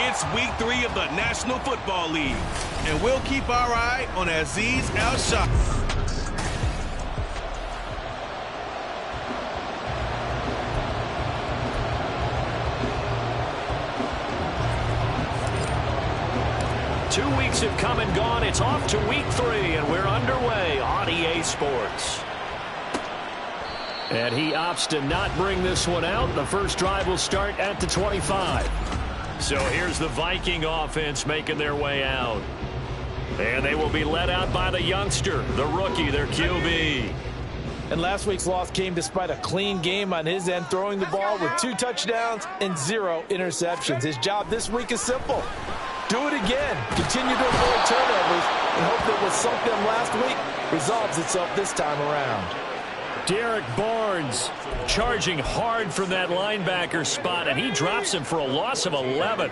It's week 3 of the National Football League, and we'll keep our eye on Aziz Al-Shah. Two weeks have come and gone. It's off to week 3, and we're underway on EA Sports. And he opts to not bring this one out. The first drive will start at the 25. So here's the Viking offense making their way out. And they will be led out by the youngster, the rookie, their QB. And last week's loss came despite a clean game on his end, throwing the ball with 2 touchdowns and 0 interceptions. His job this week is simple. Do it again. Continue to avoid turnovers and hope that what sunk them last week resolves itself this time around. Derek Barnes charging hard from that linebacker spot, and he drops him for a loss of 11.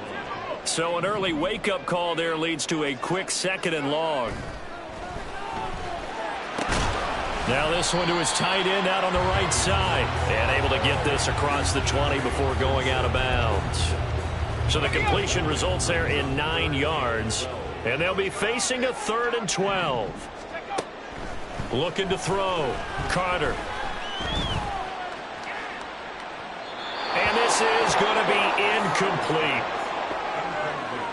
So an early wake-up call there leads to a quick 2nd and long. Now this one to his tight end out on the right side, and able to get this across the 20 before going out of bounds. So the completion results there in 9 yards, and they'll be facing a 3rd and 12. Looking to throw. Carter. And this is going to be incomplete.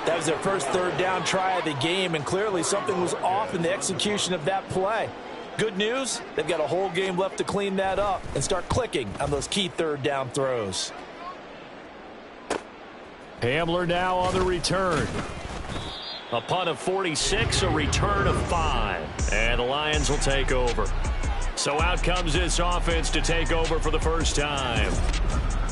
That was their first 3rd down try of the game, and clearly something was off in the execution of that play. Good news, they've got a whole game left to clean that up and start clicking on those key 3rd down throws. Hamler now on the return. A punt of 46, a return of 5. And the Lions will take over. So out comes this offense to take over for the first time.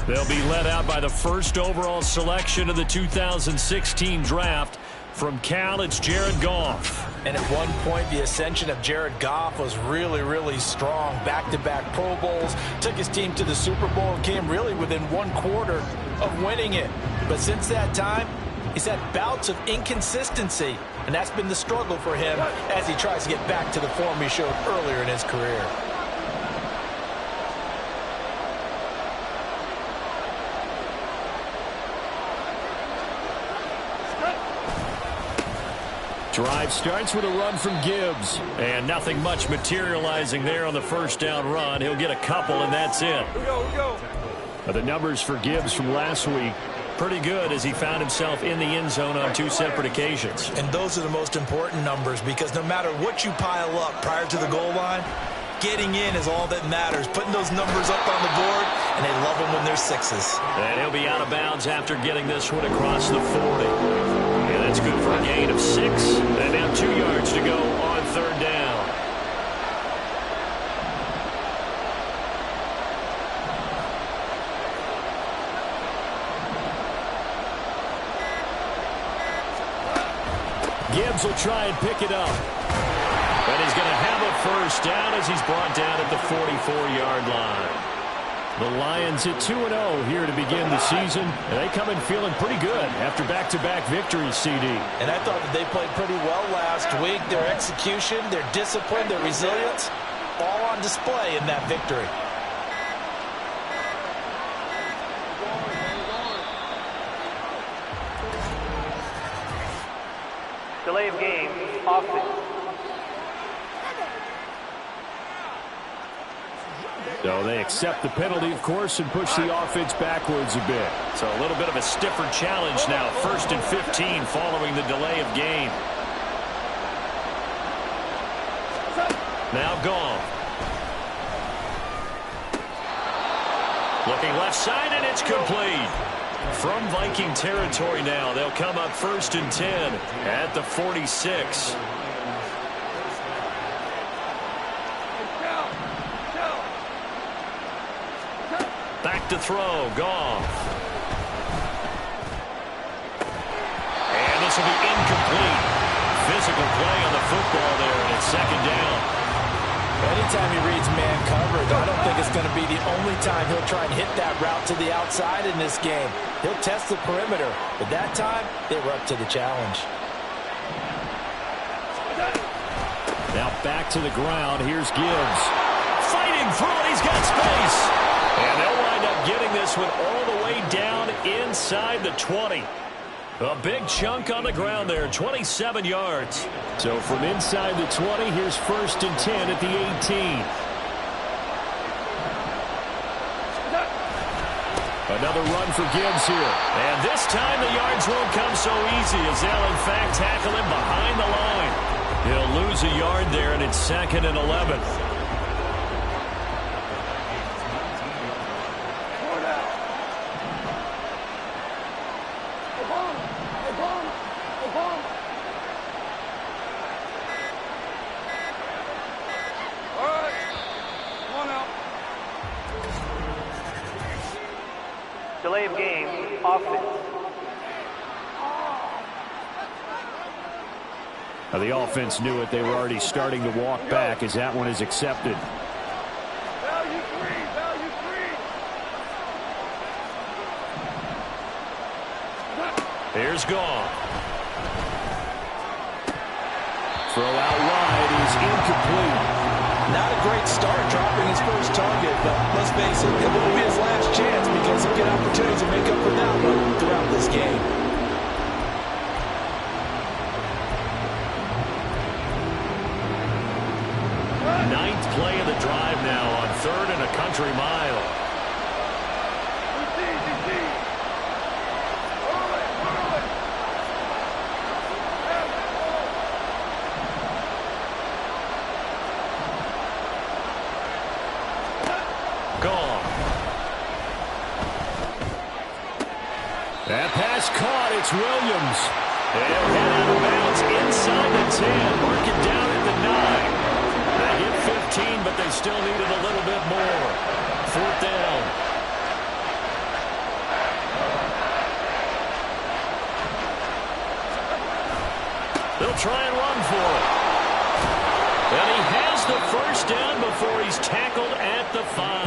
They'll be led out by the first overall selection of the 2016 draft. From Cal, it's Jared Goff. And at one point, the ascension of Jared Goff was really, really strong. Back-to-back Pro Bowls, took his team to the Super Bowl and came really within 1 quarter of winning it. But since that time, he's had bouts of inconsistency, and that's been the struggle for him as he tries to get back to the form he showed earlier in his career. Drive starts with a run from Gibbs. And nothing much materializing there on the first down run. He'll get a couple, and that's it. The numbers for Gibbs from last week, pretty good as he found himself in the end zone on 2 separate occasions. And those are the most important numbers, because no matter what you pile up prior to the goal line, getting in is all that matters. Putting those numbers up on the board, and they love them when they're 6s. And he'll be out of bounds after getting this one across the 40. And that's good for a gain of 6. And now 2 yards to go on 3rd down. Gibbs will try and pick it up. And he's going to have a first down as he's brought down at the 44-yard line. The Lions at 2-0 here to begin the season. And they come in feeling pretty good after back-to-back victories, CD. And I thought that they played pretty well last week. Their execution, their discipline, their resilience, all on display in that victory. Delay of game, offense. So they accept the penalty, of course, and push the offense backwards a bit. So a little bit of a stiffer challenge now. 1st and 15 following the delay of game. Now Goff. Looking left side, and it's complete. From Viking territory now, they'll come up 1st and 10 at the 46. Back to throw, Goff. And this will be incomplete. Physical play on the football there, and it's 2nd down. Anytime he reads man coverage, I don't think it's going to be the only time he'll try and hit that route to the outside in this game. He'll test the perimeter, but that time, they were up to the challenge. Now back to the ground. Here's Gibbs. Fighting through it. He's got space. And they'll wind up getting this one all the way down inside the 20. A big chunk on the ground there, 27 yards. So from inside the 20, here's 1st and 10 at the 18. Another run for Gibbs here. And this time the yards won't come so easy as they'll, in fact, tackle him behind the line. He'll lose a yard there, and it's 2nd and 11. Delay of game, offense. Now, the offense knew it. They were already starting to walk back as that one is accepted. Value three. Here's Goff. Throw out wide is incomplete. Not a great start dropping his first target, but let's face it, it won't be his last chance because he'll get opportunities to make up for that one throughout this game. Ninth play of the drive now on 3rd and a country mile. That pass caught. It's Williams. They'll head out of bounds inside the 10. Mark it down at the 9. They hit 15, but they still needed a little bit more. 4th down. They'll try and run for it. And he has the 1st down before he's tackled at the 5.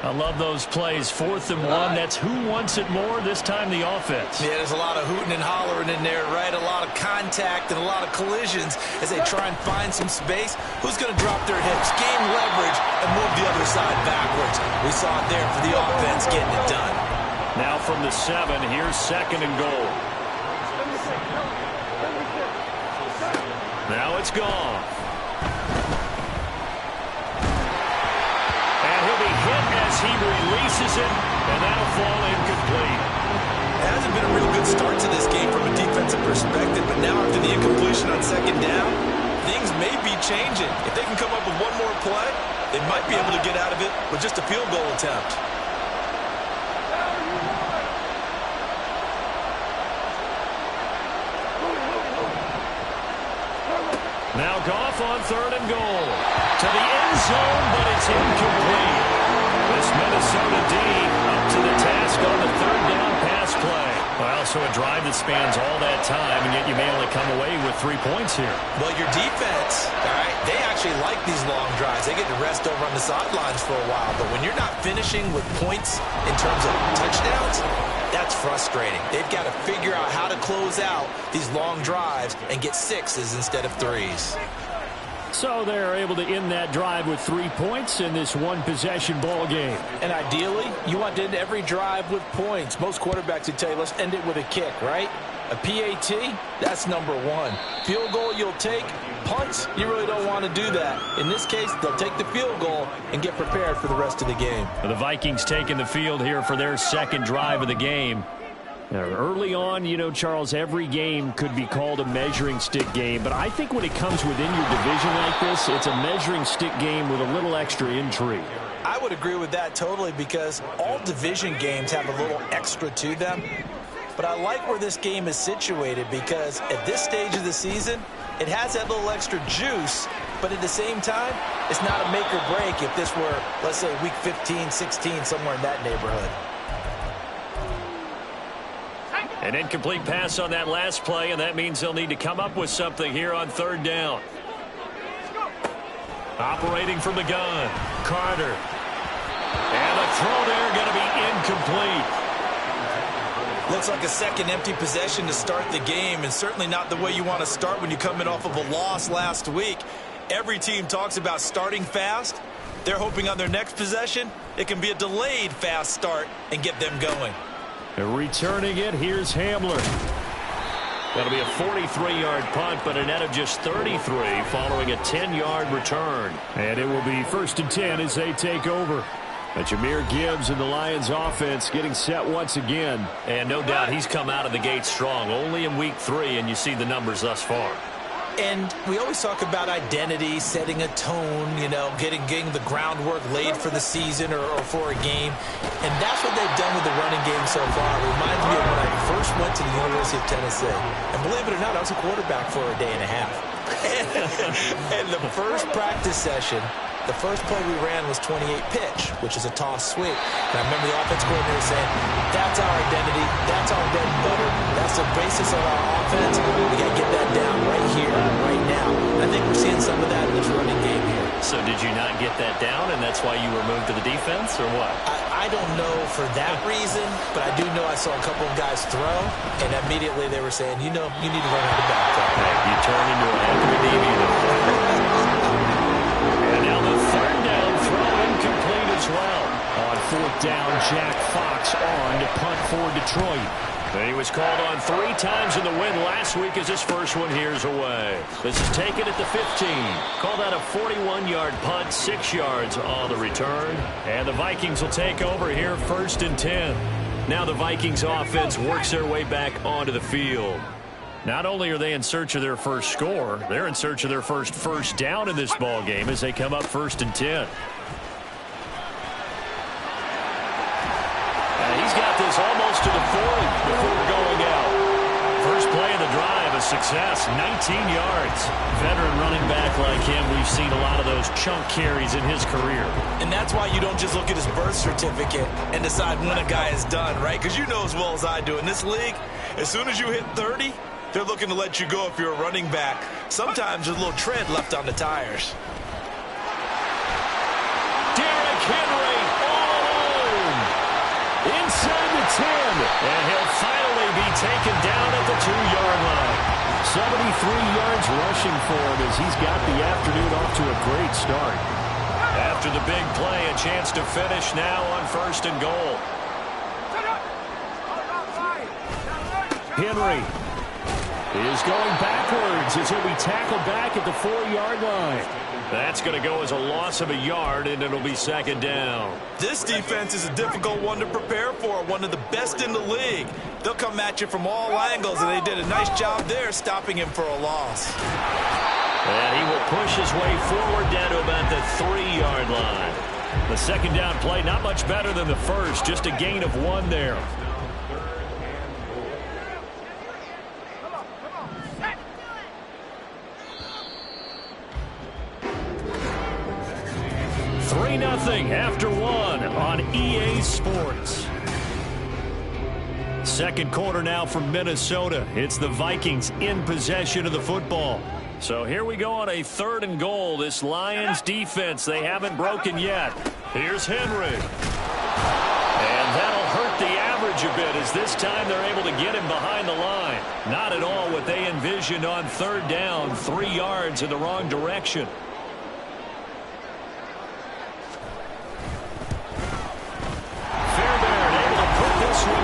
I love those plays. 4th and 1. That's who wants it more, this time the offense. Yeah, there's a lot of hooting and hollering in there, right? A lot of contact and a lot of collisions as they try and find some space. Who's going to drop their hips, gain leverage, and move the other side backwards? We saw it there for the offense getting it done. Now from the 7, here's 2nd and goal. Now it's gone. He releases it, and that'll fall incomplete. It hasn't been a real good start to this game from a defensive perspective, but now after the incompletion on 2nd down, things may be changing. If they can come up with one more play, they might be able to get out of it with just a field goal attempt. Now Goff on 3rd and goal. To the end zone, but it's incomplete. This Minnesota D up to the task on the 3rd down pass play. Well, so a drive that spans all that time, and yet you may only come away with 3 points here. Well, your defense, all right, they actually like these long drives. They get to rest over on the sidelines for a while. But when you're not finishing with points in terms of touchdowns, that's frustrating. They've got to figure out how to close out these long drives and get 6s instead of 3s. So they're able to end that drive with 3 points in this one-possession ball game. And ideally, you want to end every drive with points. Most quarterbacks would tell you, let's end it with a kick, right? A PAT, that's number 1. Field goal you'll take. Punts, you really don't want to do that. In this case, they'll take the field goal and get prepared for the rest of the game. The Vikings taking the field here for their 2nd drive of the game. Now, early on, you know, Charles, every game could be called a measuring stick game, but I think when it comes within your division like this, it's a measuring stick game with a little extra intrigue. I would agree with that totally because all division games have a little extra to them. But I like where this game is situated because at this stage of the season, it has that little extra juice, but at the same time, it's not a make or break if this were, let's say, week 15, 16, somewhere in that neighborhood. An incomplete pass on that last play, and that means they'll need to come up with something here on 3rd down. Operating from the gun, Carter. And the throw there going to be incomplete. Looks like a second empty possession to start the game, and certainly not the way you want to start when you're coming off of a loss last week. Every team talks about starting fast. They're hoping on their next possession, it can be a delayed fast start and get them going. And returning it, here's Hamler. That'll be a 43-yard punt, but a net of just 33 following a 10-yard return. And it will be 1st and 10 as they take over. Jameer Gibbs and the Lions offense getting set once again. And no doubt he's come out of the gate strong, only in week 3, and you see the numbers thus far. And we always talk about identity, setting a tone, you know, getting the groundwork laid for the season or for a game. And that's what they've done with the running game so far. It reminds me of when I first went to the University of Tennessee. And believe it or not, I was a quarterback for a day and a half. And the first practice session, the first play we ran was 28 pitch, which is a toss sweep. And I remember the offense coordinator saying, that's our identity, that's our bread and butter, that's the basis of our offense. We got to get that down right here, right now. And I think we're seeing some of that in this running game here. So did you not get that down, and that's why you were moved to the defense, or what? I don't know for that reason, but I do know I saw a couple of guys throw, and immediately they were saying, you know, you need to run out of the back. Hey, you turn into a heck of a DB. And now the 3rd down throw incomplete as well. On 4th down, Jack Fox on to punt for Detroit. And he was called on 3 times in the win last week as his first one here's away. This is taken at the 15. Called out a 41-yard punt, 6 yards on the return. And the Vikings will take over here 1st and 10. Now the Vikings offense works their way back onto the field. Not only are they in search of their first score, they're in search of their first down in this ball game as they come up 1st and 10. He's got this almost to the 40 before going out. First play of the drive, a success, 19 yards. Veteran running back like him, we've seen a lot of those chunk carries in his career. And that's why you don't just look at his birth certificate and decide when a guy is done, right? Because you know as well as I do, in this league, as soon as you hit 30, they're looking to let you go if you're a running back. Sometimes there's a little tread left on the tires. Derrick Henry all alone. Inside the 10. And he'll finally be taken down at the 2-yard line. 73 yards rushing for him as he's got the afternoon off to a great start. After the big play, a chance to finish now on 1st and goal. Henry is going backwards as he'll be tackled back at the 4-yard line. That's going to go as a loss of a yard, and it'll be 2nd down. This defense is a difficult one to prepare for, one of the best in the league. They'll come at you from all angles, and they did a nice job there stopping him for a loss. And he will push his way forward down to about the 3-yard line. The 2nd down play, not much better than the first, just a gain of 1 there. Nothing after 1 on EA Sports. 2nd quarter now from Minnesota. It's the Vikings in possession of the football. So here we go on a 3rd and goal. This Lions defense, they haven't broken yet. Here's Henry. And that'll hurt the average a bit as this time they're able to get him behind the line. Not at all what they envisioned on 3rd down. 3 yards in the wrong direction.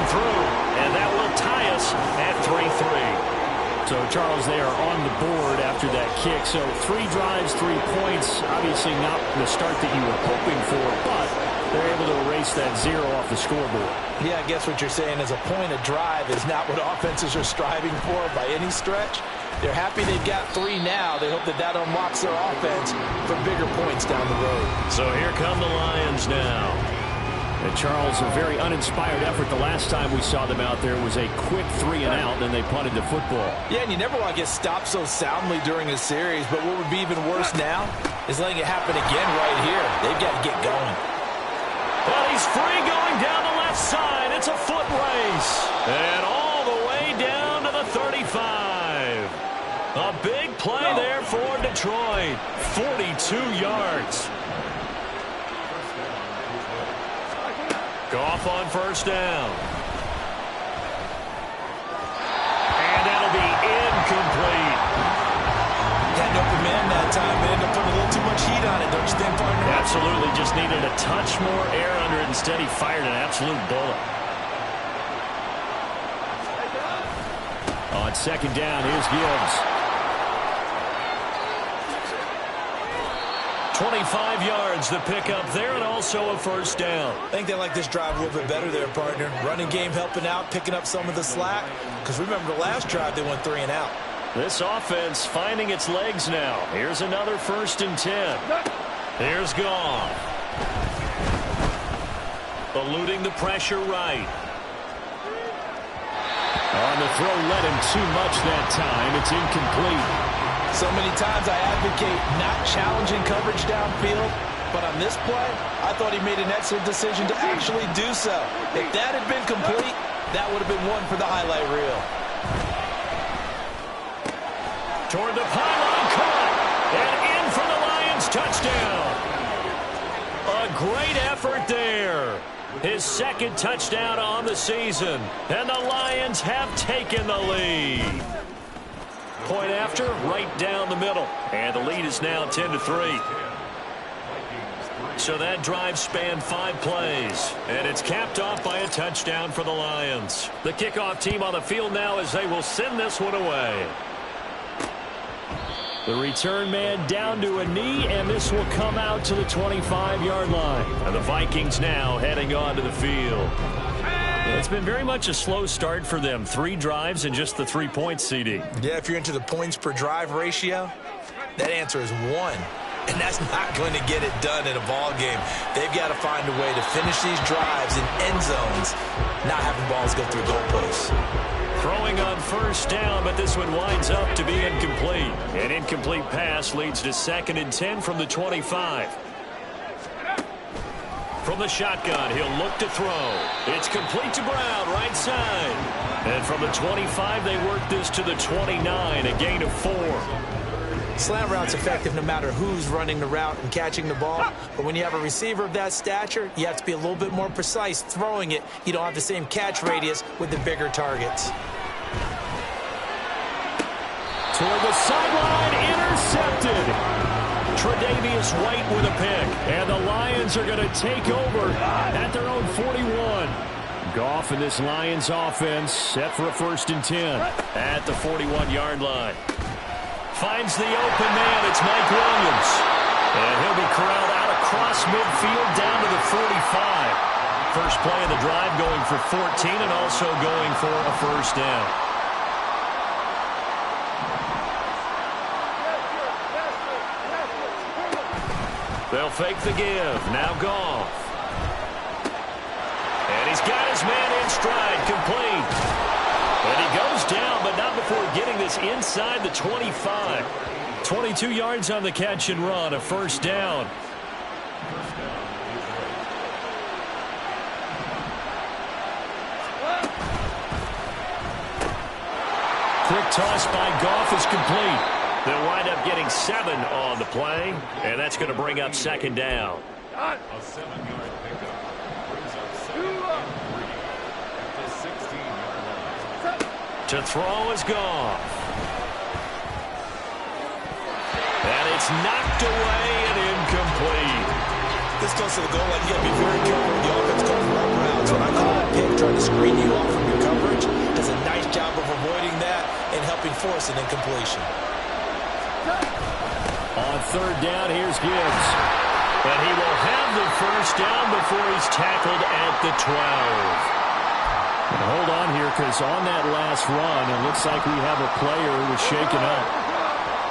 Through, and that will tie us at 3-3. So, Charles, they are on the board after that kick. So, 3 drives, 3 points. Obviously not the start that you were hoping for, but they're able to erase that 0 off the scoreboard. Yeah, I guess what you're saying is a point of drive is not what offenses are striving for by any stretch. They're happy they've got 3 now. They hope that that unlocks their offense for bigger points down the road. So, here come the Lions now. And Charles, a very uninspired effort. The last time we saw them out there was a quick 3 and out, and then they punted the football. Yeah, and you never want to get stopped so soundly during a series, but what would be even worse now is letting it happen again right here. They've got to get going. Well, he's free going down the left side. It's a foot race. And all the way down to the 35. A big play there for Detroit. 42 yards. Goff on 1st down. And that'll be incomplete. Got an open man that time. They ended up putting a little too much heat on it, don't you think, partner? Absolutely. Just needed a touch more air under it. Instead, he fired an absolute bullet. On second down, here's Gibbs. 25 yards the pickup there, and also a first down. I think they like this drive a little bit better there, partner. Running game helping out, picking up some of the slack. Because remember the last drive, they went 3 and out. This offense finding its legs now. Here's another 1st and 10. Here's Goff. Eluding the pressure right. On the throw, led him too much that time. It's incomplete. So many times I advocate not challenging coverage downfield, but on this play, I thought he made an excellent decision to actually do so. If that had been complete, that would have been one for the highlight reel. Toward the pylon, caught, and in for the Lions touchdown. A great effort there. His 2nd touchdown on the season, and the Lions have taken the lead. Point after, right down the middle. And the lead is now 10-3. So that drive spanned 5 plays. And it's capped off by a touchdown for the Lions. The kickoff team on the field now as they will send this one away. The return man down to a knee, and this will come out to the 25-yard line. And the Vikings now heading onto the field. It's been very much a slow start for them. 3 drives and just the 3 points, CD. Yeah, if you're into the points per drive ratio, that answer is 1. And that's not going to get it done in a ball game. They've got to find a way to finish these drives in end zones, not having balls go through goalposts. Throwing on 1st down, but this one winds up to be incomplete. An incomplete pass leads to 2nd and 10 from the 25. From the shotgun, he'll look to throw. It's complete to Brown, right side. And from the 25, they work this to the 29, a gain of 4. Slant route's effective no matter who's running the route and catching the ball. But when you have a receiver of that stature, you have to be a little bit more precise throwing it. You don't have the same catch radius with the bigger targets. Toward the sideline, intercepted. Tre'Davious White with a pick. And the Lions are going to take over at their own 41. Goff in this Lions offense set for a 1st and 10 at the 41-yard line. Finds the open man. It's Mike Williams. And he'll be corralled out across midfield down to the 45. First play of the drive going for 14 and also going for a 1st down. They'll fake the give. Now Goff. And he's got his man in stride, complete. And he goes down, but not before getting this inside the 25. 22 yards on the catch and run, a 1st down. Quick toss by Goff is complete. They'll wind up getting 7 on the play, and that's going to bring up 2nd down. A 7-yard pickup brings up 2 up 3 at the 16-yard line. To throw is Goff. And it's knocked away and incomplete. This goes to the goal line. You got to be very careful with the offense calls run routes. When I call a pick, trying to screen you off from your coverage, does a nice job of avoiding that and helping force an incompletion. On 3rd down, here's Gibbs. And he will have the 1st down before he's tackled at the 12. And hold on here, because on that last run, it looks like we have a player who was shaken up.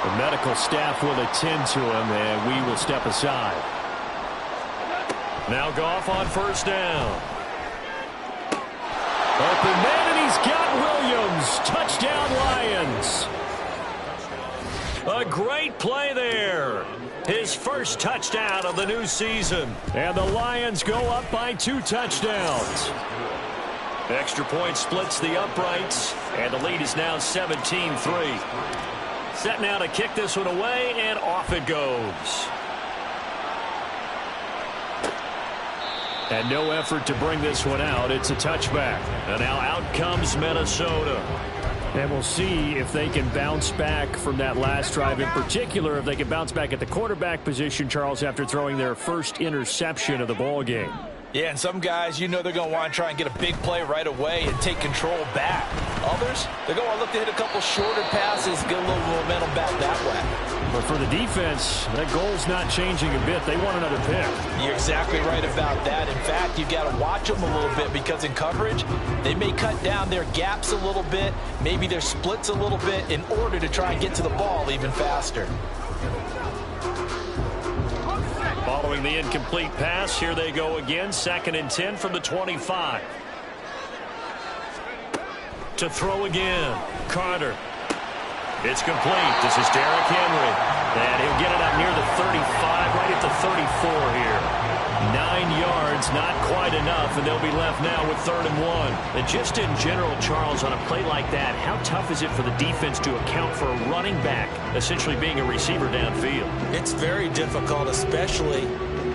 The medical staff will attend to him, and we will step aside. Now Goff on 1st down. Open man, and he's got Williams. Touchdown, Lions. A great play there. His 1st touchdown of the new season. And the Lions go up by 2 touchdowns. Extra point splits the uprights. And the lead is now 17-3. Set now to kick this one away, and off it goes. And no effort to bring this one out. It's a touchback. And now out comes Minnesota. And we'll see if they can bounce back from that last drive. In particular, if they can bounce back at the quarterback position, Charles, after throwing their 1st interception of the ball game. Yeah, and some guys, you know they're going to want to try and get a big play right away and take control back. Others, they're going to look to hit a couple shorter passes, get a little momentum back that way. But for the defense, that goal's not changing a bit. They want another pick. You're exactly right about that. In fact, you've got to watch them a little bit because in coverage, they may cut down their gaps a little bit, maybe their splits a little bit in order to try and get to the ball even faster. Following the incomplete pass, here they go again. 2nd and 10 from the 25. To throw again, Carter. It's complete. This is Derrick Henry. And he'll get it up near the 35, right at the 34 here. 9 yards, not quite enough, and they'll be left now with 3rd and 1. And just in general, Charles, on a play like that, how tough is it for the defense to account for a running back essentially being a receiver downfield? It's very difficult, especially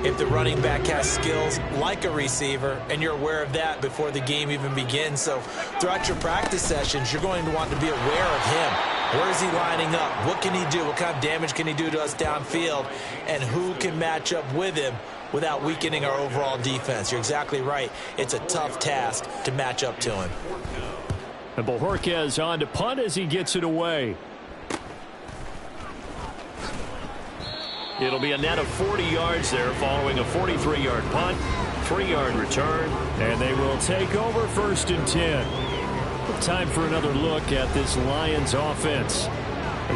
if the running back has skills like a receiver, and you're aware of that before the game even begins. So throughout your practice sessions, you're going to want to be aware of him. Where is he lining up? What can he do? What kind of damage can he do to us downfield? And who can match up with him without weakening our overall defense? You're exactly right. It's a tough task to match up to him. And Bojorquez on to punt as he gets it away. It'll be a net of 40 yards there following a 43-yard punt, 3-yard return, and they will take over 1st and 10. Time for another look at this Lions offense.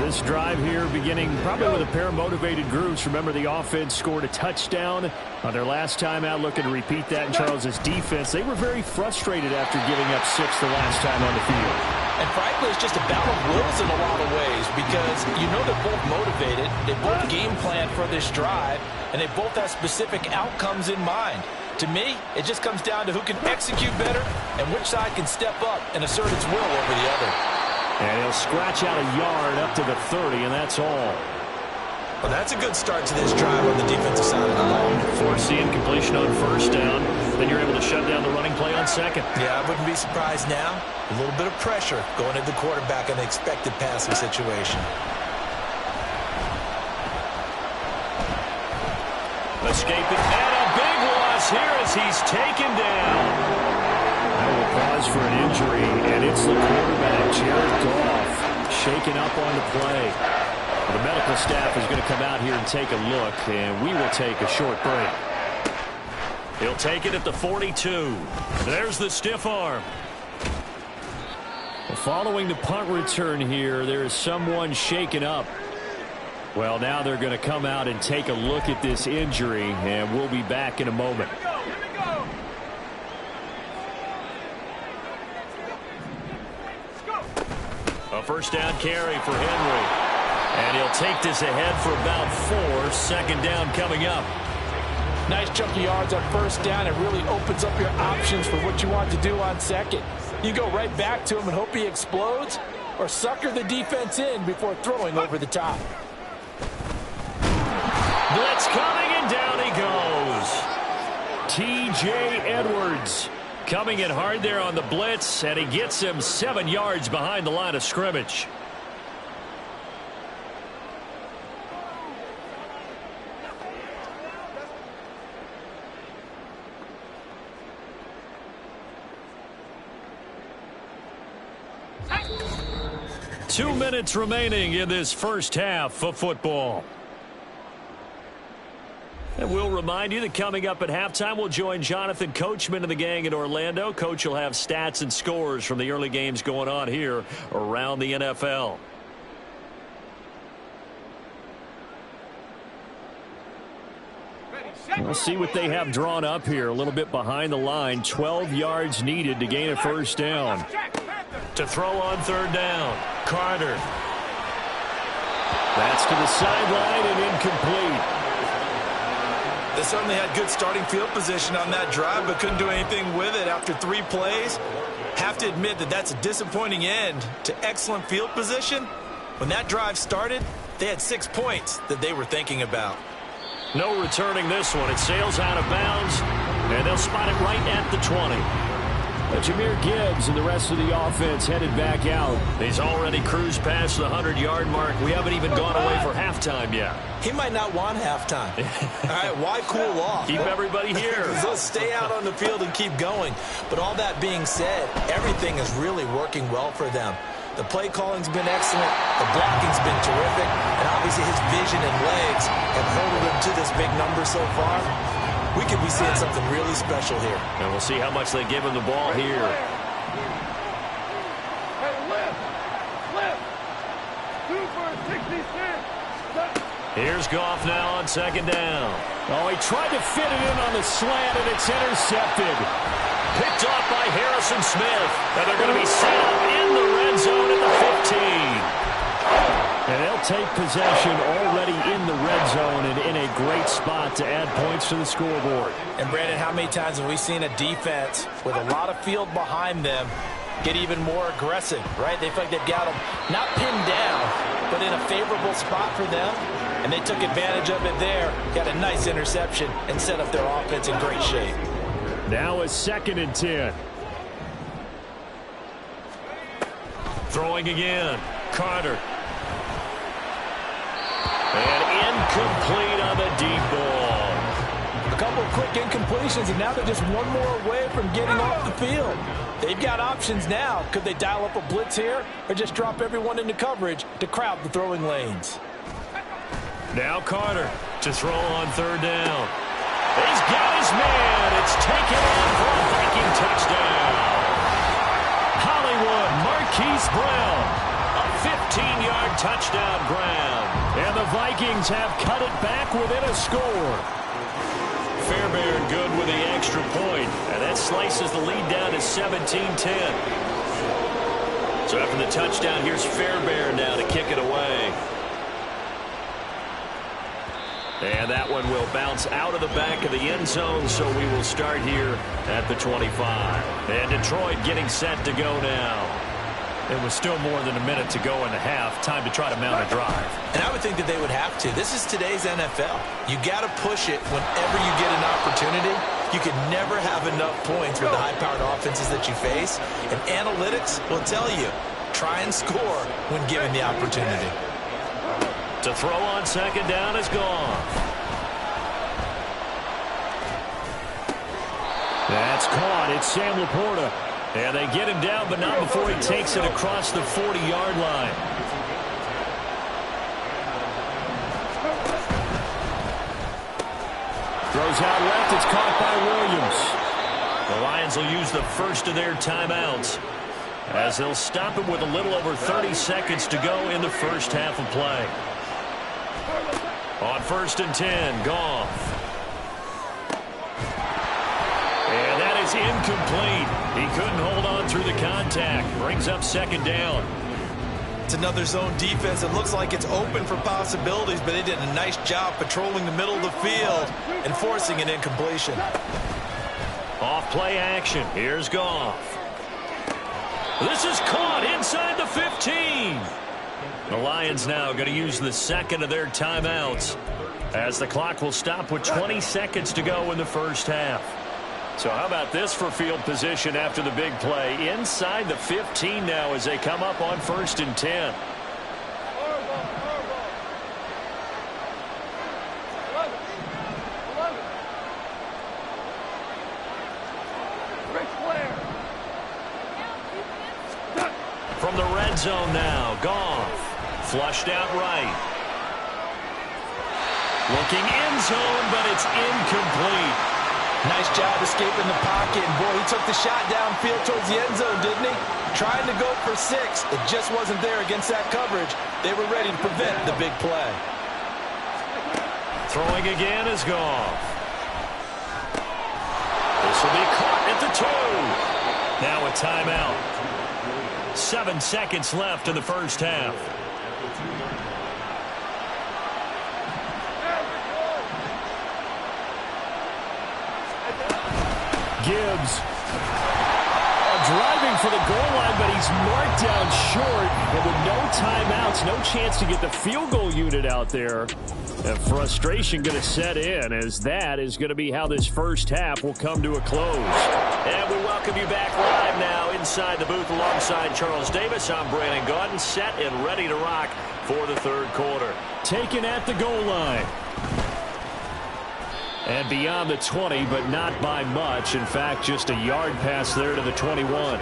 This drive here beginning probably with a pair of motivated groups. Remember, the offense scored a touchdown on their last time out. Looking to repeat that in Charles's defense. They were very frustrated after giving up 6 the last time on the field. And frankly, it's just a battle of wills in a lot of ways because you know they're both motivated. They both game plan for this drive, and they both have specific outcomes in mind. To me, it just comes down to who can execute better and which side can step up and assert its will over the other. And he'll scratch out a yard up to the 30, and that's all. Well, that's a good start to this drive on the defensive side of the ball. Force the incompletion on 1st down. Then you're able to shut down the running play on 2nd. Yeah, I wouldn't be surprised now. A little bit of pressure going at the quarterback in an expected passing situation. Escaping, and a big loss here as he's taken down. Now we'll pause for an injury, and it's the quarterback, Jared Goff, shaken up on the play. The medical staff is going to come out here and take a look, and we will take a short break. He'll take it at the 42. There's the stiff arm. Following the punt return here, there is someone shaken up. Well, now they're going to come out and take a look at this injury, and we'll be back in a moment. A 1st down carry for Henry. And he'll take this ahead for about 4. 2nd down coming up. Nice chunky yards on 1st down. It really opens up your options for what you want to do on 2nd. You go right back to him and hope he explodes, or sucker the defense in before throwing over the top. Blitz coming, and down he goes. T.J. Edwards coming in hard there on the blitz, and he gets him 7 yards behind the line of scrimmage. Two minutes remaining in this first half of football. And we'll remind you that coming up at halftime, we'll join Jonathan Coachman and the gang in Orlando. Coach will have stats and scores from the early games going on here around the NFL. We'll see what they have drawn up here. A little bit behind the line. 12 yards needed to gain a 1st down. To throw on 3rd down. Carter. That's to the sideline and incomplete. They certainly had good starting field position on that drive, but couldn't do anything with it after 3 plays. Have to admit that that's a disappointing end to excellent field position. When that drive started, they had 6 points that they were thinking about. No returning this one. It sails out of bounds, and they'll spot it right at the 20. Jahmyr Gibbs and the rest of the offense headed back out. He's already cruised past the 100-yard mark. We haven't even gone away for halftime yet. He might not want halftime. All right, why cool off? Keep everybody here. Let's stay out on the field and keep going. But all that being said, everything is really working well for them. The play calling's been excellent. The blocking's been terrific. And obviously his vision and legs have herded him to this big number so far. We could be seeing something really special here. And we'll see how much they give him the ball here. Here's Goff now on second down. Oh, he tried to fit it in on the slant, and it's intercepted. Picked off by Harrison Smith. And they're going to be set up in the red zone at the 15. And they'll take possession already in the red zone and in a great spot to add points to the scoreboard. And, Brandon, how many times have we seen a defense with a lot of field behind them get even more aggressive, right? They feel like they've got them not pinned down, but in a favorable spot for them. And they took advantage of it there, got a nice interception, and set up their offense in great shape. Now a 2nd and 10. Throwing again. Carter. And incomplete on the deep ball. A couple of quick incompletions, and now they're just one more away from getting off the field. They've got options now. Could they dial up a blitz here or just drop everyone into coverage to crowd the throwing lanes? Now Carter to throw on 3rd down. He's got his man. It's taken on for a Viking touchdown. Hollywood Marquise Brown. A 15-yard touchdown grab. And the Vikings have cut it back within a score. Fairbairn good with the extra point. And that slices the lead down to 17-10. So after the touchdown, here's Fairbairn now to kick it away. And that one will bounce out of the back of the end zone, so we will start here at the 25. And Detroit getting set to go now. It was still more than a minute to go in the half. Time to try to mount a drive. And I would think that they would have to. This is today's NFL. You got to push it whenever you get an opportunity. You can never have enough points with the high-powered offenses that you face. And analytics will tell you, try and score when given the opportunity. To throw on 2nd down is gone. That's caught. It's Sam Laporta. And they get him down, but not before he takes it across the 40-yard line. Throws out left. It's caught by Williams. The Lions will use the first of their timeouts as they'll stop it with a little over 30 seconds to go in the first half of play. On 1st and 10, Goff. And that is incomplete. He couldn't hold on through the contact. Brings up 2nd down. It's another zone defense. It looks like it's open for possibilities, but they did a nice job patrolling the middle of the field and forcing an incompletion. Off play action. Here's Goff. This is caught inside the 15. The Lions now going to use the 2nd of their timeouts as the clock will stop with 20 seconds to go in the first half. So how about this for field position after the big play? Inside the 15 now as they come up on 1st and 10. From the red zone now, Goff. Flushed out right. Looking end zone, but it's incomplete. Nice job escaping the pocket. And, boy, he took the shot downfield towards the end zone, didn't he? Trying to go for 6. It just wasn't there against that coverage. They were ready to prevent the big play. Throwing again is Goff. This will be caught at the 2. Now a timeout. 7 seconds left in the first half. Gibbs driving for the goal line, but he he's marked down short, and with no timeouts, no chance to get the field goal unit out there. And frustration going to set in, as that is going to be how this first half will come to a close. And we welcome you back live now inside the booth alongside Charles Davis. I'm Brandon Gaudin, set and ready to rock for the third quarter. Taken at the goal line. And beyond the 20, but not by much. In fact, just a yard pass there to the 21.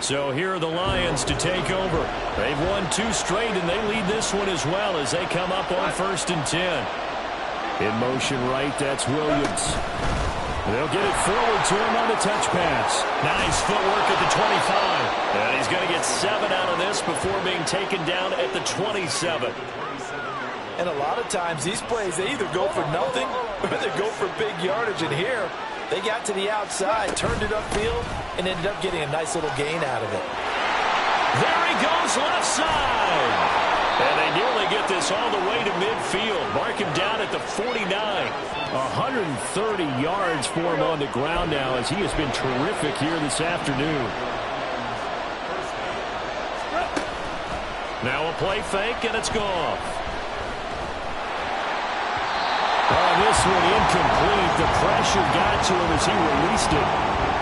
So here are the Lions to take over. They've won 2 straight, and they lead this one as well as they come up on 1st and 10. In motion right, that's Williams. They'll get it forward to him on the touch pass. Nice footwork at the 25. And he's going to get 7 out of this before being taken down at the 27. And a lot of times these plays, they either go for nothing or they go for big yardage. And here, they got to the outside, turned it upfield, and ended up getting a nice little gain out of it. There he goes left side. And they nearly get this all the way to midfield. Mark him down at the 49. 130 yards for him on the ground now, as he has been terrific here this afternoon. Now a play fake, and it's gone. This one incomplete. The pressure got to him as he released it.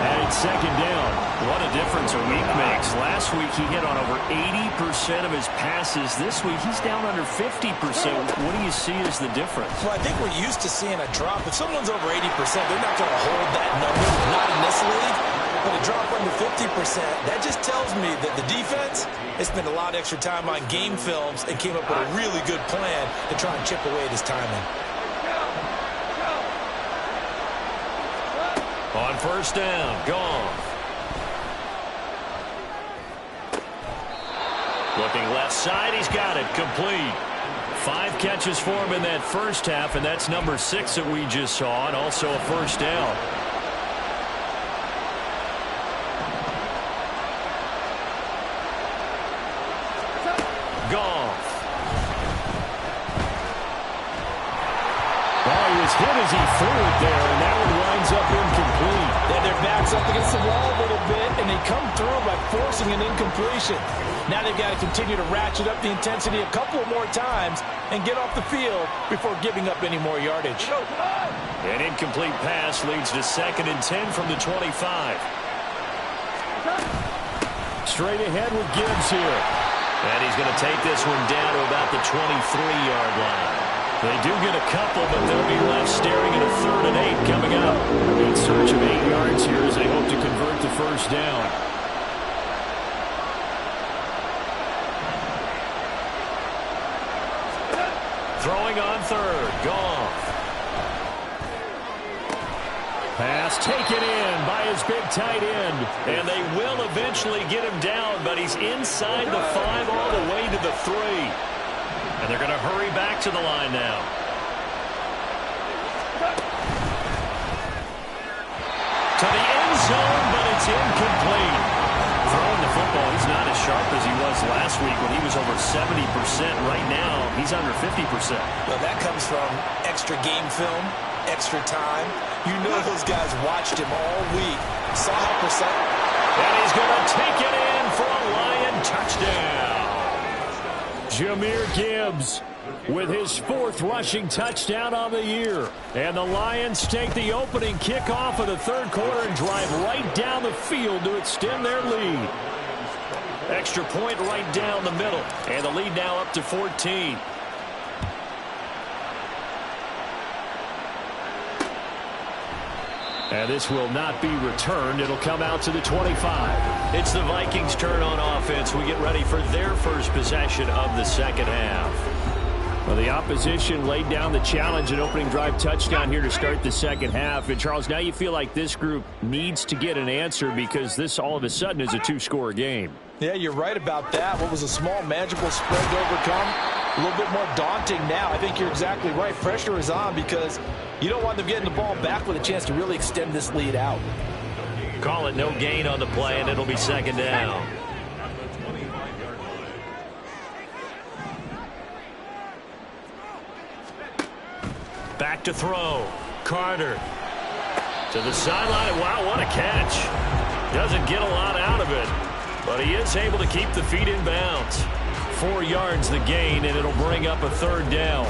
And it's 2nd down. What a difference a week makes. Last week he hit on over 80% of his passes. This week he's down under 50%. What do you see as the difference? Well, I think we're used to seeing a drop. If someone's over 80%, they're not going to hold that number. Not in this league. But a drop under 50%, that just tells me that the defense has spent a lot of extra time on game films and came up with a really good plan to try and chip away at his timing. On 1st down, Goff. Looking left side, he's got it, complete. 5 catches for him in that first half, and that's number 6 that we just saw, and also a 1st down. Goff. Oh, he was hit as he threw it there, and that one winds up incomplete. Yeah, their back's up against the wall a little bit, and they come through by forcing an incompletion. Now they've got to continue to ratchet up the intensity a couple more times and get off the field before giving up any more yardage. An incomplete pass leads to 2nd and 10 from the 25. Straight ahead with Gibbs here. And he's going to take this one down to about the 23-yard line. They do get a couple, but they'll be left staring at a 3rd and 8 coming up. In search of 8 yards here as they hope to convert the 1st down. Throwing on 3rd, Goff. Pass taken in by his big tight end. And they will eventually get him down, but he's inside the 5 all the way to the 3. And they're going to hurry back to the line now. To the end zone, but it's incomplete. Throwing the football, he's not as sharp as he was last week when he was over 70%. Right now, he's under 50%. Well, that comes from extra game film, extra time. You know those guys watched him all week. Saw how precise. And he's going to take it in for a Lion touchdown. Jahmyr Gibbs with his 4th rushing touchdown on the year. And the Lions take the opening kickoff of the 3rd quarter and drive right down the field to extend their lead. Extra point right down the middle. And the lead now up to 14. And this will not be returned. It'll come out to the 25. It's the Vikings' turn on offense. We get ready for their first possession of the 2nd half. Well, the opposition laid down the challenge, an opening drive touchdown here to start the 2nd half. And, Charles, now you feel like this group needs to get an answer because this all of a sudden is a 2-score game. Yeah, you're right about that. What was a small, manageable spread to overcome, a little bit more daunting now. I think you're exactly right. Pressure is on because you don't want them getting the ball back with a chance to really extend this lead out. Call it no gain on the play, and it'll be 2nd down. Back to throw. Carter to the sideline. Wow, what a catch. Doesn't get a lot out of it. But he is able to keep the feet in bounds. 4 yards the gain, and it'll bring up a 3rd down.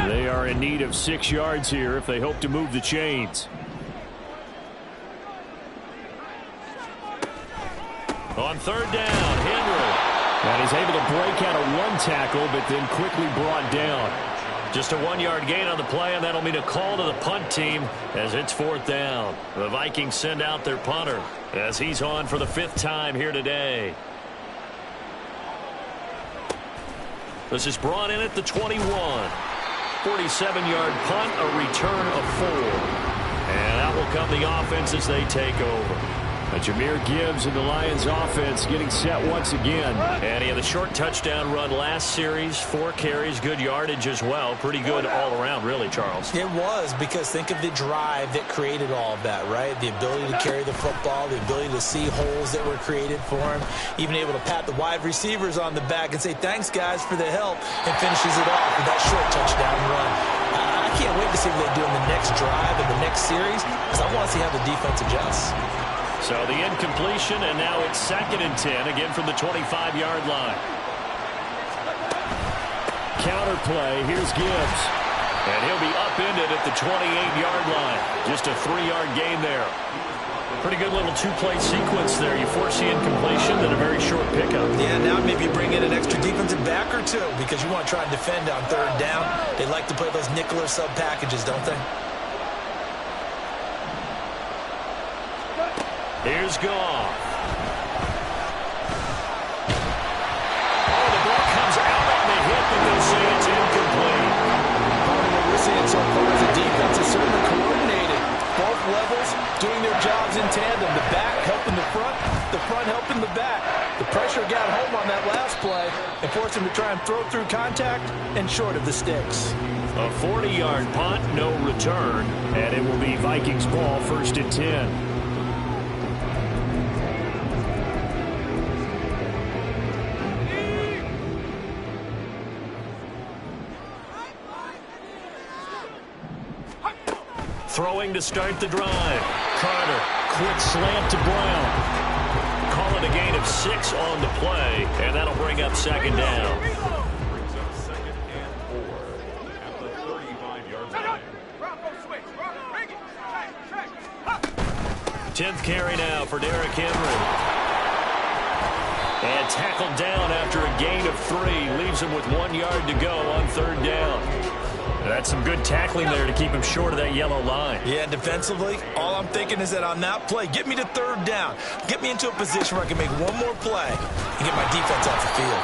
They are in need of 6 yards here if they hope to move the chains. On 3rd down, Henry. And he's able to break out of 1 tackle, but then quickly brought down. Just a 1-yard gain on the play, and that'll mean a call to the punt team as it's 4th down. The Vikings send out their punter as he's on for the 5th time here today. This is brought in at the 21. 47-yard punt, a return of 4. And out will come the offense as they take over. Jahmyr Gibbs and the Lions offense getting set once again. And he had a short touchdown run last series, 4 carries, good yardage as well. Pretty good all around, really, Charles. It was, because think of the drive that created all of that, right? The ability to carry the football, the ability to see holes that were created for him, even able to pat the wide receivers on the back and say, thanks, guys, for the help, and finishes it off with that short touchdown run. I can't wait to see what they do in the next drive and the next series, because I want to see how the defense adjusts. So the incompletion, and now it's 2nd and 10, again from the 25-yard line. Counter play, here's Gibbs. And he'll be upended at the 28-yard line. Just a 3-yard gain there. Pretty good little 2-play sequence there. You force the incompletion, then a very short pickup. Yeah, now maybe you bring in an extra defensive back or 2, because you want to try and defend on 3rd down. They like to play those nickel or sub packages, don't they? Here's Goff. Oh, the ball comes out on the hit, but they say it's incomplete. What we're seeing so far is the defense is certainly coordinated. Both levels doing their jobs in tandem. The back helping the front helping the back. The pressure got home on that last play and forced him to try and throw through contact and short of the sticks. A 40-yard punt, no return, and it will be Vikings ball, 1st and 10. Throwing to start the drive. Carter, quick slant to Brown. Call it a gain of 6 on the play, and that'll bring up 2nd down. Brings up 2nd and 4 at the 35-yard line. 10th carry now for Derrick Henry. And tackled down after a gain of 3. Leaves him with 1 yard to go on 3rd down. That's some good tackling there to keep him short of that yellow line. Yeah, defensively, all I'm thinking is that on that play, get me to 3rd down. Get me into a position where I can make one more play and get my defense off the field.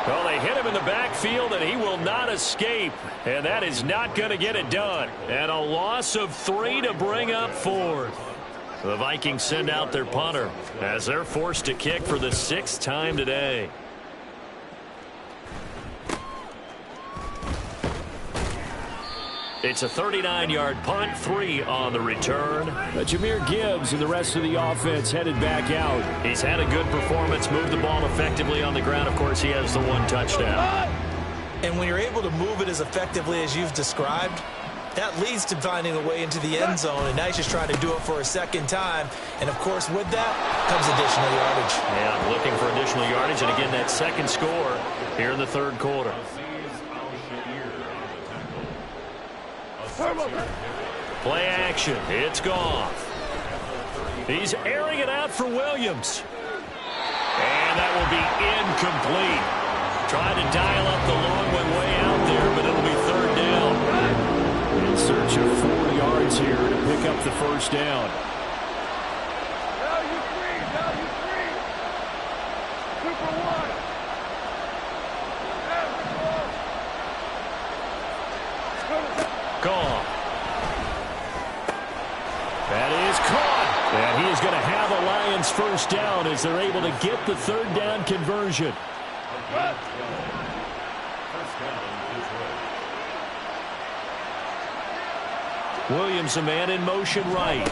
Well, they hit him in the backfield, and he will not escape. And that is not going to get it done. And a loss of 3 to bring up 4th. The Vikings send out their punter as they're forced to kick for the 6th time today. It's a 39-yard punt, 3 on the return. Jahmyr Gibbs and the rest of the offense headed back out. He's had a good performance, moved the ball effectively on the ground. Of course, he has the 1 touchdown. And when you're able to move it as effectively as you've described, that leads to finding a way into the end zone, and now he's just trying to do it for a 2nd time. And, of course, with that comes additional yardage. Yeah, looking for additional yardage, and again, that 2nd score here in the 3rd quarter. Play action. It's Goff. He's airing it out for Williams. And that will be incomplete. Trying to dial up the long one way out there, but it'll be 3rd down. In search of 4 yards here to pick up the 1st down. Goff. That is caught. And he is going to have a Lions 1st down as they're able to get the 3rd down conversion. Williams, a man in motion right.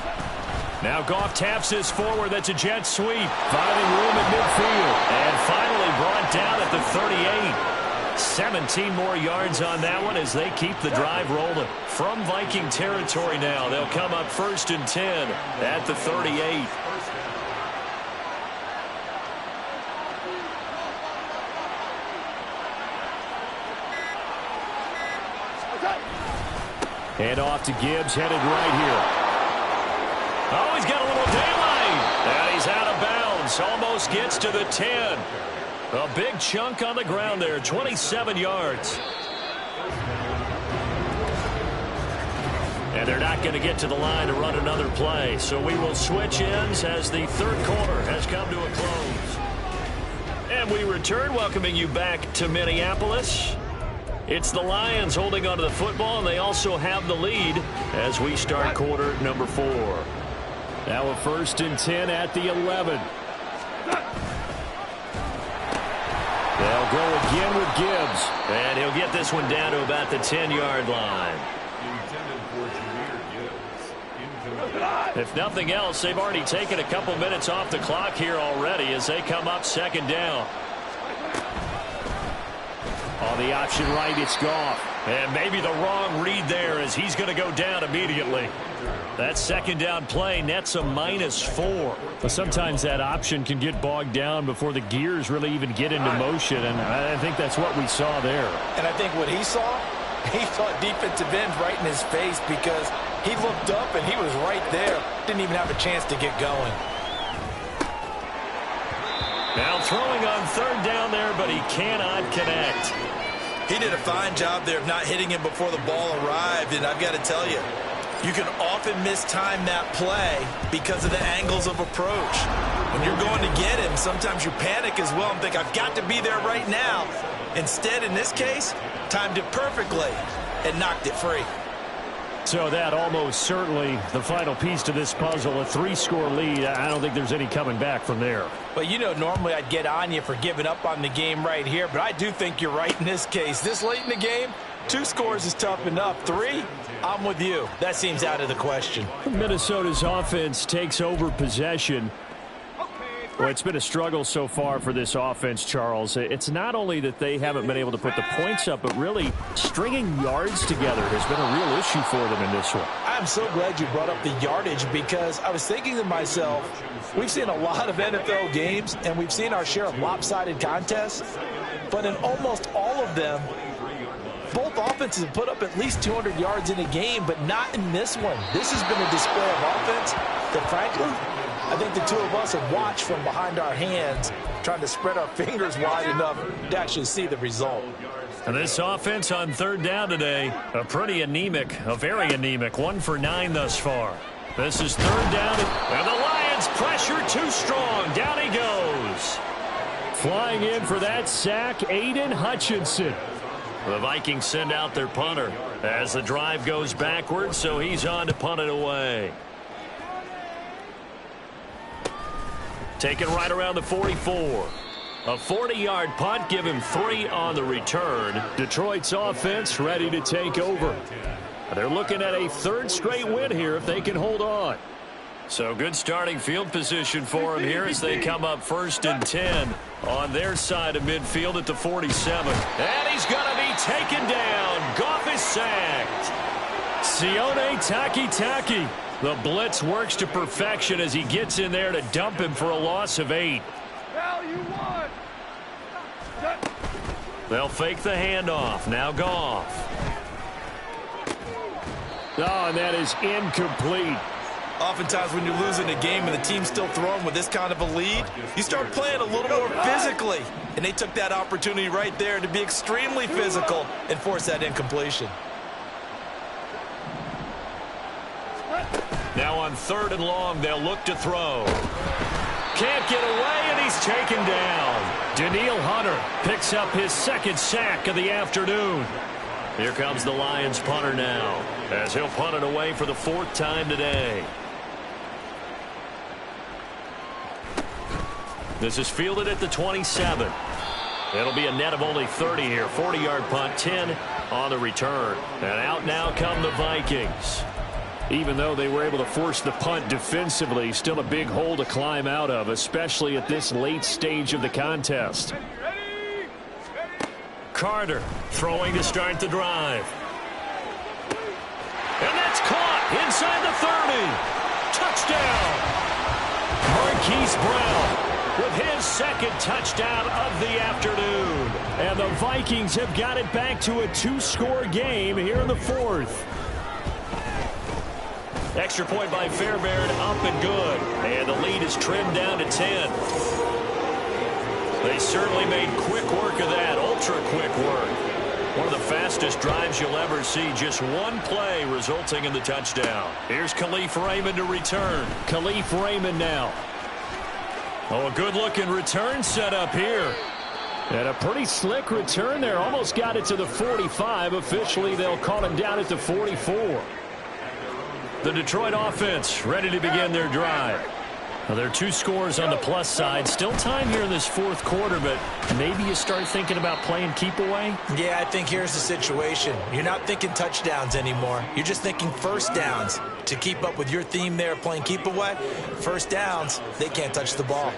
Now Goff taps this forward. That's a jet sweep. Finding room at midfield. And finally brought down at the 38. 17 more yards on that one as they keep the drive rolling. From Viking territory now, they'll come up 1st and 10 at the 38. And off to Gibbs, headed right here. Oh, he's got a little daylight. And he's out of bounds. Almost gets to the 10. A big chunk on the ground there, 27 yards. And they're not going to get to the line to run another play. So we will switch ends as the third quarter has come to a close. And we return, welcoming you back to Minneapolis. It's the Lions holding onto the football, and they also have the lead as we start quarter number 4. Now a 1st and 10 at the 11. They'll go again with Gibbs. And he'll get this one down to about the 10-yard line. If nothing else, they've already taken a couple minutes off the clock here already as they come up 2nd down. On the option right, it's Goff. And maybe the wrong read there as he's going to go down immediately. That 2nd down play nets a -4. But sometimes that option can get bogged down before the gears really even get into motion, and I think that's what we saw there. And I think what he saw defensive ends right in his face because he looked up and he was right there. Didn't even have a chance to get going. Now throwing on 3rd down there, but he cannot connect. He did a fine job there of not hitting him before the ball arrived, and I've got to tell you, you can often mistime that play because of the angles of approach. When you're going to get him, sometimes you panic as well and think, I've got to be there right now. Instead, in this case, timed it perfectly and knocked it free. So that almost certainly the final piece to this puzzle, a 3-score lead. I don't think there's any coming back from there. Well, you know, normally I'd get on you for giving up on the game right here, but I do think you're right in this case. This late in the game, 2 scores is tough enough. 3, I'm with you. That seems out of the question. Minnesota's offense takes over possession. Well, it's been a struggle so far for this offense, Charles. It's not only that they haven't been able to put the points up, but really stringing yards together has been a real issue for them in this one. I'm so glad you brought up the yardage because I was thinking to myself, we've seen a lot of NFL games and we've seen our share of lopsided contests, but in almost all of them, both offenses have put up at least 200 yards in a game, but not in this one. This has been a display of offense that, frankly, I think the two of us have watched from behind our hands, trying to spread our fingers wide enough to actually see the result. And this offense on 3rd down today, a very anemic, 1 for 9 thus far. This is 3rd down, and the Lions pressure too strong. Down he goes. Flying in for that sack, Aiden Hutchinson. The Vikings send out their punter as the drive goes backwards, so he's on to punt it away. Taken right around the 44. A 40-yard punt, give him 3 on the return. Detroit's offense ready to take over. They're looking at a 3rd straight win here if they can hold on. So good starting field position for him here as they come up 1st and 10 on their side of midfield at the 47. And he's going to be taken down. Goff is sacked. Sione Takitaki. The blitz works to perfection as he gets in there to dump him for a loss of 8. They'll fake the handoff. Now Goff. Oh, and that is incomplete. Oftentimes when you're losing a game and the team's still throwing with this kind of a lead, you start playing a little more physically. And they took that opportunity right there to be extremely physical and force that incompletion. Now on 3rd and long, they'll look to throw. Can't get away, and he's taken down. Daniil Hunter picks up his 2nd sack of the afternoon. Here comes the Lions punter now, as he'll punt it away for the 4th time today. This is fielded at the 27. It'll be a net of only 30 here. 40-yard punt, 10 on the return. And out now come the Vikings. Even though they were able to force the punt defensively, still a big hole to climb out of, especially at this late stage of the contest. Carter throwing to start the drive. And that's caught inside the 30. Touchdown. Marquise Brown with his 2nd touchdown of the afternoon. And the Vikings have got it back to a 2-score game here in the 4th. Extra point by Fairbairn, up and good. And the lead is trimmed down to 10. They certainly made quick work of that, ultra-quick work. One of the fastest drives you'll ever see. Just one play resulting in the touchdown. Here's Khalif Raymond to return. Khalif Raymond now. Oh, a good-looking return set up here. And a pretty slick return there. Almost got it to the 45. Officially, they'll call him down at the 44. The Detroit offense ready to begin their drive. Well, there are 2 scores on the plus side. Still time here in this fourth quarter, but maybe you start thinking about playing keep away? Yeah, I think here's the situation. You're not thinking touchdowns anymore. You're just thinking first downs. To keep up with your theme there, playing keep away, first downs, they can't touch the ball.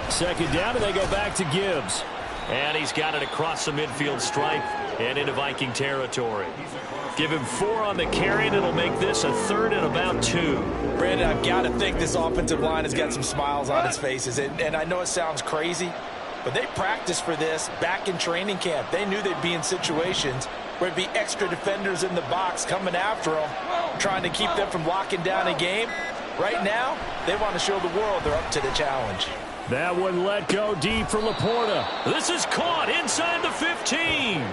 Second down, and they go back to Gibbs. And he's got it across the midfield stripe and into Viking territory. Give him 4 on the carry, and it'll make this a 3rd and about 2. Brandon, I've got to think this offensive line has got some smiles on its faces. And I know it sounds crazy, but they practiced for this back in training camp. They knew they'd be in situations where it'd be extra defenders in the box coming after them, trying to keep them from locking down a game. Right now, they want to show the world they're up to the challenge. That one let go deep for Laporta. This is caught inside the 15.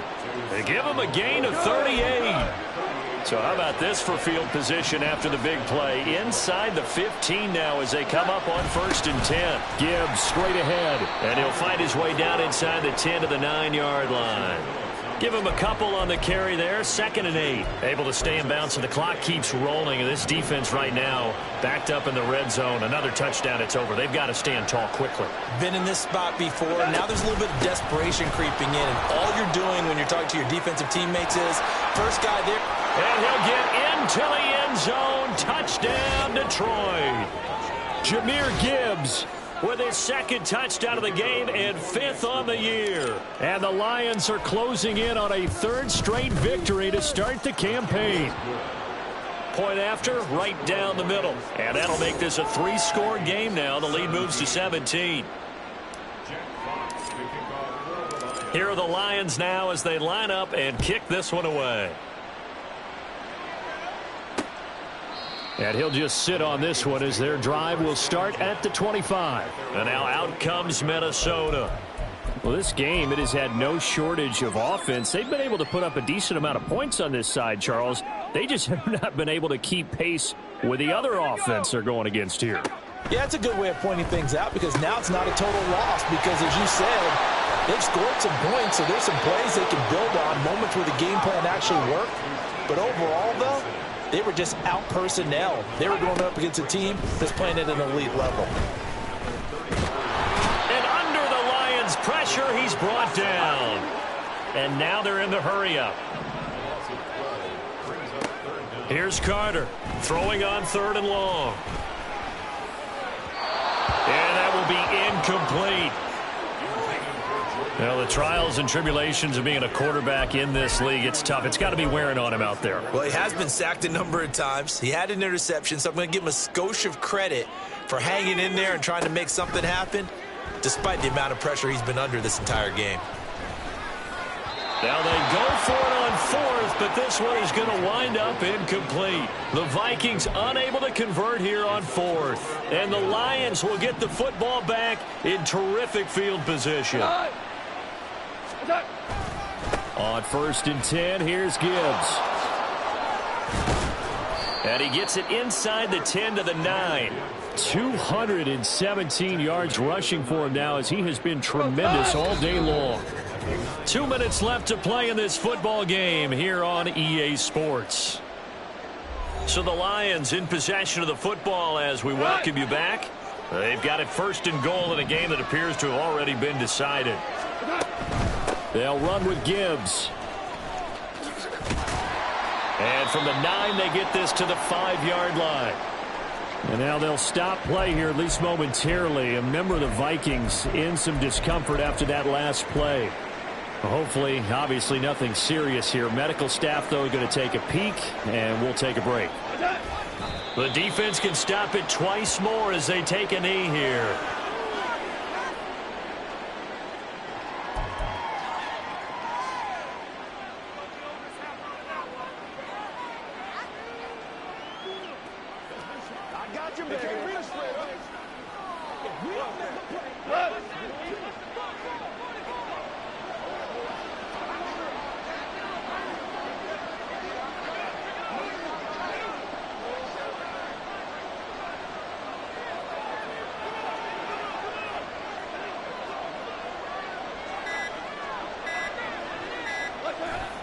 They give him a gain of 38. So how about this for field position after the big play? Inside the 15 now as they come up on 1st and 10. Gibbs straight ahead. And he'll fight his way down inside the 10 to the 9-yard line. Give him a couple on the carry there. 2nd and 8. Able to stay in bounds, and the clock keeps rolling. And this defense right now backed up in the red zone. Another touchdown, it's over. They've got to stand tall quickly. Been in this spot before. Now there's a little bit of desperation creeping in. And all you're doing when you're talking to your defensive teammates is first guy there. And he'll get into the end zone. Touchdown, Detroit. Jahmyr Gibbs with his 2nd touchdown of the game and 5th on the year. And the Lions are closing in on a 3rd straight victory to start the campaign. Point after, right down the middle. And that'll make this a 3-score game now. The lead moves to 17. Here are the Lions now as they line up and kick this one away. And he'll just sit on this one as their drive will start at the 25. And now out comes Minnesota. Well, this game, it has had no shortage of offense. They've been able to put up a decent amount of points on this side, Charles. They just have not been able to keep pace with the other offense they're going against here. Yeah, that's a good way of pointing things out because now it's not a total loss because, as you said, they've scored some points, so there's some plays they can build on, moments where the game plan actually worked. But overall, though, they were just out personnel. They were going up against a team that's playing at an elite level. And under the Lions' pressure, he's brought down. And now they're in the hurry-up. Here's Carter throwing on 3rd and long. And that will be incomplete. Well, the trials and tribulations of being a quarterback in this league, it's tough. It's got to be wearing on him out there. Well, he has been sacked a number of times. He had an interception, so I'm going to give him a skosh of credit for hanging in there and trying to make something happen, despite the amount of pressure he's been under this entire game. Now they go for it on 4th, but this one is going to wind up incomplete. The Vikings unable to convert here on 4th. And the Lions will get the football back in terrific field position. On 1st and 10, here's Gibbs. And he gets it inside the 10 to the 9. 217 yards rushing for him now as he has been tremendous all day long. 2 minutes left to play in this football game here on EA Sports. So the Lions in possession of the football as we welcome you back. They've got it 1st and goal in a game that appears to have already been decided. They'll run with Gibbs. And from the 9, they get this to the 5-yard line. And now they'll stop play here, at least momentarily. A member of the Vikings in some discomfort after that last play. Hopefully, obviously, nothing serious here. Medical staff, though, are going to take a peek, and we'll take a break. The defense can stop it twice more as they take a knee here.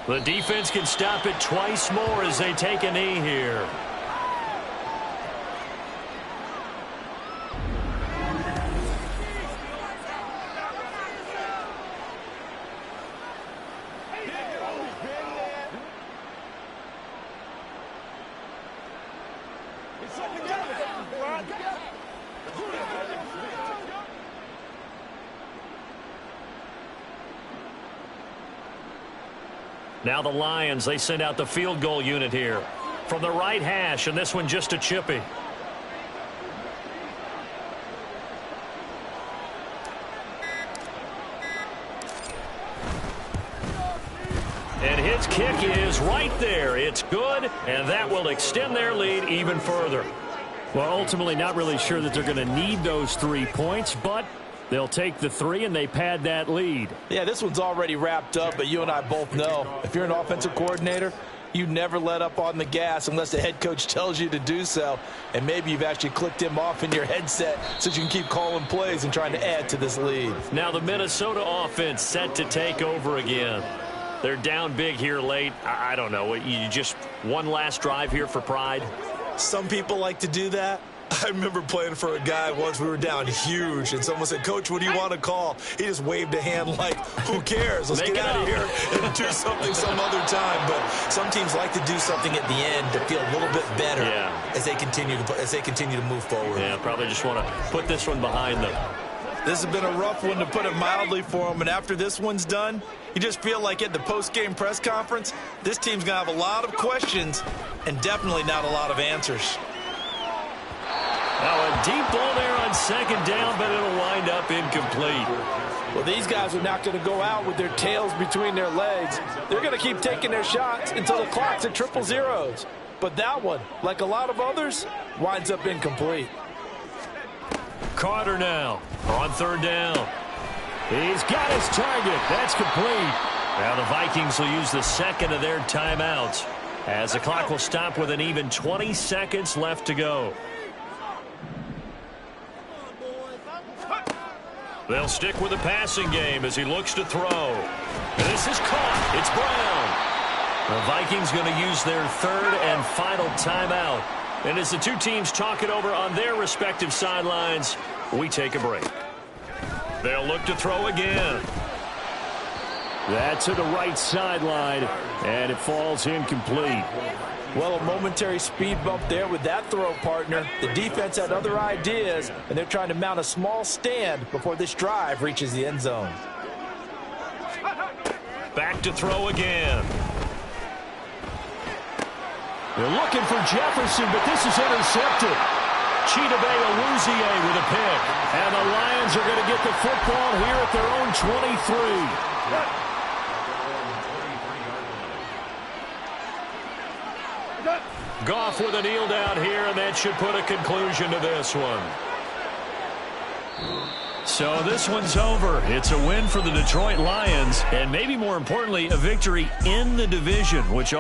The defense can stop it twice more as they take a knee here. Now the Lions, they send out the field goal unit here from the right hash, and this one just a chippy. And his kick is right there. It's good, and that will extend their lead even further. Well, ultimately not really sure that they're going to need those 3 points, but they'll take the 3 and they pad that lead. Yeah, this one's already wrapped up, but you and I both know if you're an offensive coordinator, you never let up on the gas unless the head coach tells you to do so. And maybe you've actually clicked him off in your headset so you can keep calling plays and trying to add to this lead. Now the Minnesota offense set to take over again. They're down big here late. I don't know. You just one last drive here for pride? Some people like to do that. I remember playing for a guy once. We were down huge, and someone said, "Coach, what do you want to call?" He just waved a hand like, "Who cares? Let's get out of here and do something some other time." But some teams like to do something at the end to feel a little bit better as they continue to move forward. Yeah, probably just want to put this one behind them. This has been a rough one, to put it mildly, for them. And after this one's done, you just feel like at the post-game press conference, this team's going to have a lot of questions and definitely not a lot of answers. Now a deep ball there on second down, but it'll wind up incomplete. Well, these guys are not going to go out with their tails between their legs. They're going to keep taking their shots until the clock's at 000. But that one, like a lot of others, winds up incomplete. Carter now on third down. He's got his target. That's complete. Now the Vikings will use the second of their timeouts as the clock will stop with an even 20 seconds left to go. They'll stick with the passing game as he looks to throw. And this is caught. It's Brown. The Vikings going to use their third and final timeout. And as the two teams talk it over on their respective sidelines, we take a break. They'll look to throw again. That's to the right sideline, and it falls incomplete. Well, a momentary speed bump there with that throw, partner. The defense had other ideas, and they're trying to mount a small stand before this drive reaches the end zone. Back to throw again. They're looking for Jefferson, but this is intercepted. Chidobe Awuzie with a pick. And the Lions are going to get the football here at their own 23. Goff with a kneel down here, and that should put a conclusion to this one. So this one's over. It's a win for the Detroit Lions, and maybe more importantly, a victory in the division, which